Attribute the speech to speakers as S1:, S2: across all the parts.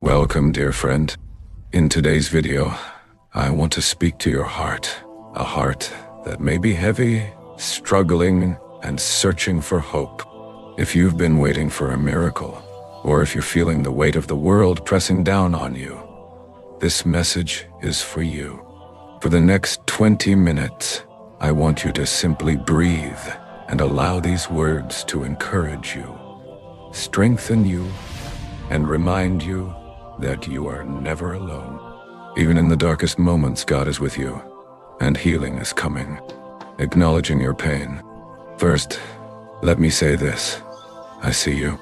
S1: Welcome, dear friend. In today's video, I want to speak to your heart. A heart that may be heavy, struggling, and searching for hope. If you've been waiting for a miracle, or if you're feeling the weight of the world pressing down on you, this message is for you. For the next 20 minutes, I want you to simply breathe and allow these words to encourage you, strengthen you, and remind you that you are never alone. Even in the darkest moments, God is with you, and healing is coming. Acknowledging your pain. First, let me say this. I see you.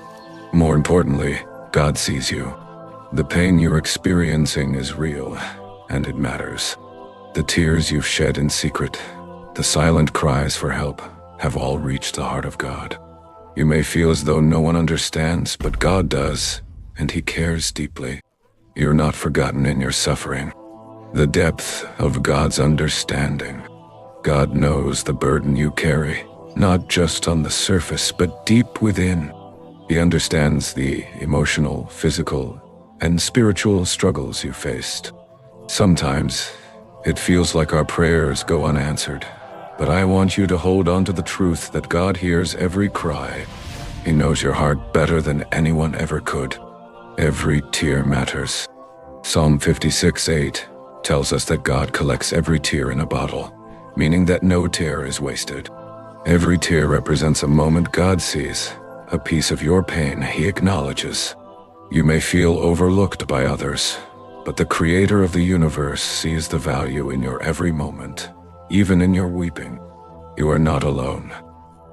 S1: More importantly, God sees you. The pain you're experiencing is real, and it matters. The tears you've shed in secret, the silent cries for help, have all reached the heart of God. You may feel as though no one understands, but God does, and He cares deeply. You're not forgotten in your suffering. The depth of God's understanding. God knows the burden you carry, not just on the surface, but deep within. He understands the emotional, physical, and spiritual struggles you faced. Sometimes, it feels like our prayers go unanswered, but I want you to hold on to the truth that God hears every cry. He knows your heart better than anyone ever could. Every tear matters. Psalm 56:8 tells us that God collects every tear in a bottle, meaning that no tear is wasted. Every tear represents a moment God sees, a piece of your pain He acknowledges. You may feel overlooked by others, but the Creator of the universe sees the value in your every moment, even in your weeping. You are not alone.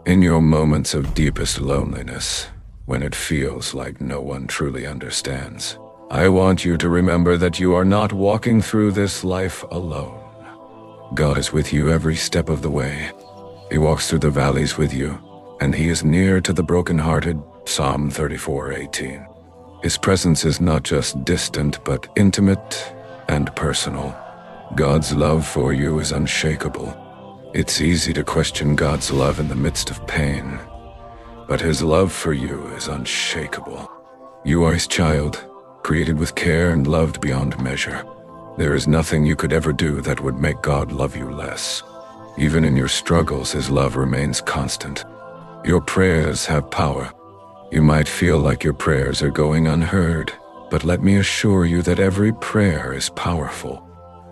S1: In your moments of deepest loneliness, when it feels like no one truly understands, I want you to remember that you are not walking through this life alone. God is with you every step of the way. He walks through the valleys with you, and He is near to the brokenhearted, Psalm 34:18. His presence is not just distant, but intimate and personal. God's love for you is unshakable. It's easy to question God's love in the midst of pain, but His love for you is unshakable. You are His child, created with care and loved beyond measure. There is nothing you could ever do that would make God love you less. Even in your struggles, His love remains constant. Your prayers have power. You might feel like your prayers are going unheard, but let me assure you that every prayer is powerful.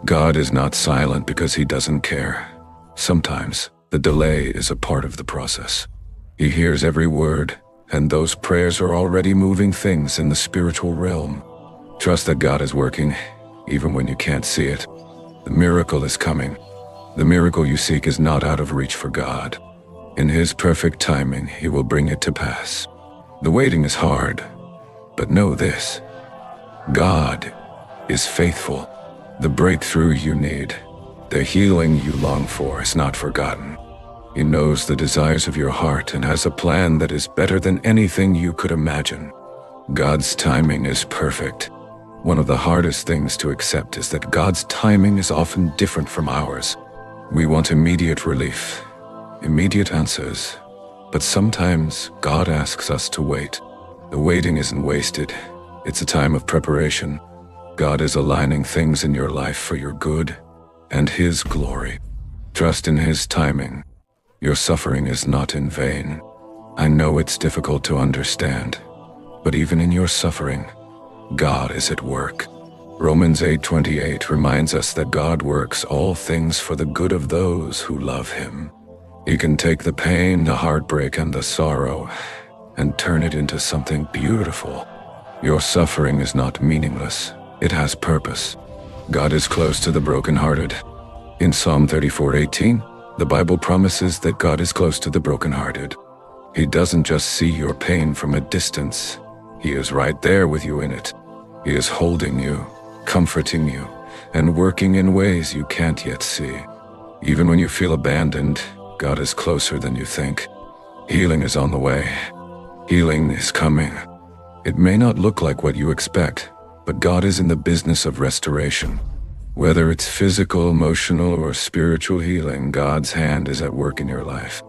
S1: God is not silent because He doesn't care. Sometimes, the delay is a part of the process. He hears every word, and those prayers are already moving things in the spiritual realm. Trust that God is working, even when you can't see it. The miracle is coming. The miracle you seek is not out of reach for God. In His perfect timing, He will bring it to pass. The waiting is hard, but know this: God is faithful. The breakthrough you need, the healing you long for, is not forgotten. He knows the desires of your heart and has a plan that is better than anything you could imagine. God's timing is perfect. One of the hardest things to accept is that God's timing is often different from ours. We want immediate relief, immediate answers, but sometimes God asks us to wait. The waiting isn't wasted. It's a time of preparation. God is aligning things in your life for your good and His glory. Trust in His timing. Your suffering is not in vain. I know it's difficult to understand, but even in your suffering, God is at work. Romans 8:28 reminds us that God works all things for the good of those who love Him. He can take the pain, the heartbreak, and the sorrow and turn it into something beautiful. Your suffering is not meaningless. It has purpose. God is close to the brokenhearted. In Psalm 34:18, the Bible promises that God is close to the brokenhearted. He doesn't just see your pain from a distance. He is right there with you in it. He is holding you, comforting you, and working in ways you can't yet see. Even when you feel abandoned, God is closer than you think. Healing is on the way. Healing is coming. It may not look like what you expect, but God is in the business of restoration. Whether it's physical, emotional, or spiritual healing, God's hand is at work in your life.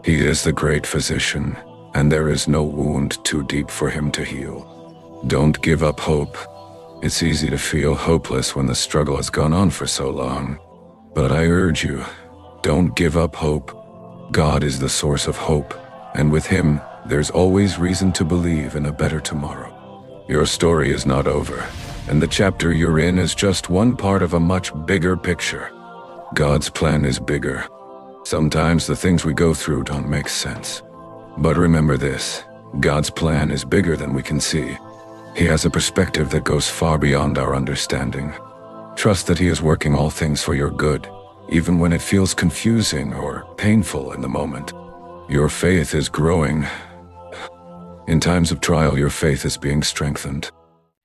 S1: He is the great physician, and there is no wound too deep for Him to heal. Don't give up hope. It's easy to feel hopeless when the struggle has gone on for so long. But I urge you, don't give up hope. God is the source of hope, and with Him, there's always reason to believe in a better tomorrow. Your story is not over, and the chapter you're in is just one part of a much bigger picture. God's plan is bigger. Sometimes the things we go through don't make sense. But remember this, God's plan is bigger than we can see. He has a perspective that goes far beyond our understanding. Trust that He is working all things for your good, even when it feels confusing or painful in the moment. Your faith is growing. In times of trial, your faith is being strengthened.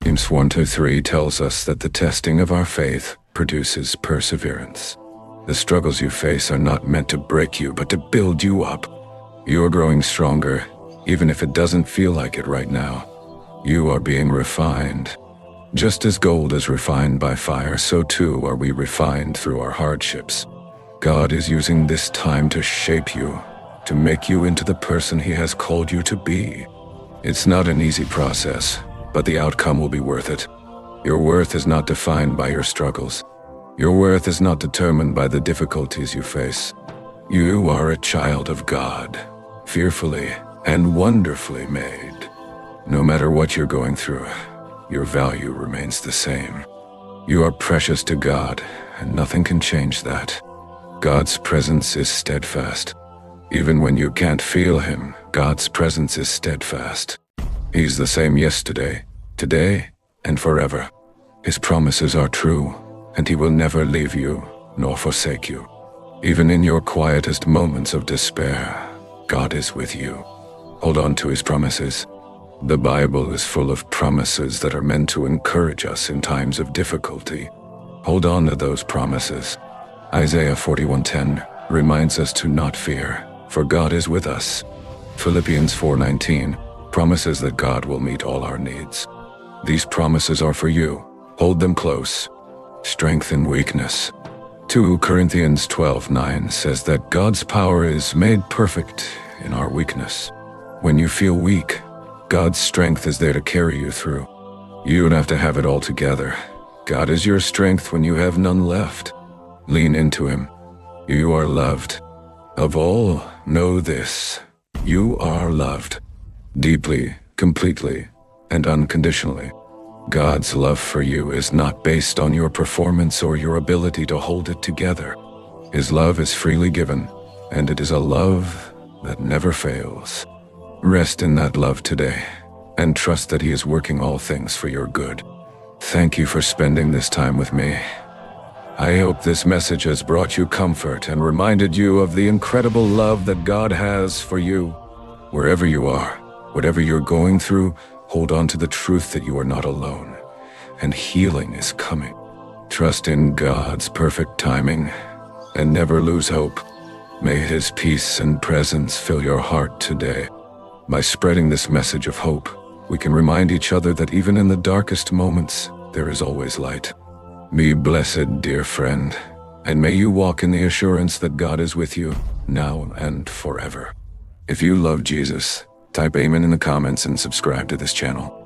S1: James 1-3 tells us that the testing of our faith produces perseverance. The struggles you face are not meant to break you, but to build you up. You are growing stronger, even if it doesn't feel like it right now. You are being refined. Just as gold is refined by fire, so too are we refined through our hardships. God is using this time to shape you, to make you into the person He has called you to be. It's not an easy process, but the outcome will be worth it. Your worth is not defined by your struggles. Your worth is not determined by the difficulties you face. You are a child of God, fearfully and wonderfully made. No matter what you're going through, your value remains the same. You are precious to God, and nothing can change that. God's presence is steadfast. Even when you can't feel Him, God's presence is steadfast. He's the same yesterday, today, and forever. His promises are true, and He will never leave you nor forsake you. Even in your quietest moments of despair, God is with you. Hold on to His promises. The Bible is full of promises that are meant to encourage us in times of difficulty. Hold on to those promises. Isaiah 41:10 reminds us to not fear, for God is with us. Philippians 4:19 promises that God will meet all our needs. These promises are for you. Hold them close. Strength in weakness. 2 Corinthians 12:9 says that God's power is made perfect in our weakness. When you feel weak, God's strength is there to carry you through. You don't have to have it all together. God is your strength when you have none left. Lean into Him. You are loved. Of all, know this. You are loved. Deeply, completely, and unconditionally. God's love for you is not based on your performance or your ability to hold it together. His love is freely given, and it is a love that never fails. Rest in that love today, and trust that He is working all things for your good. Thank you for spending this time with me. I hope this message has brought you comfort and reminded you of the incredible love that God has for you. Wherever you are, whatever you're going through, hold on to the truth that you are not alone, and healing is coming. Trust in God's perfect timing, and never lose hope. May His peace and presence fill your heart today. By spreading this message of hope, we can remind each other that even in the darkest moments, there is always light. Be blessed, dear friend, and may you walk in the assurance that God is with you, now and forever. If you love Jesus, type Amen in the comments and subscribe to this channel.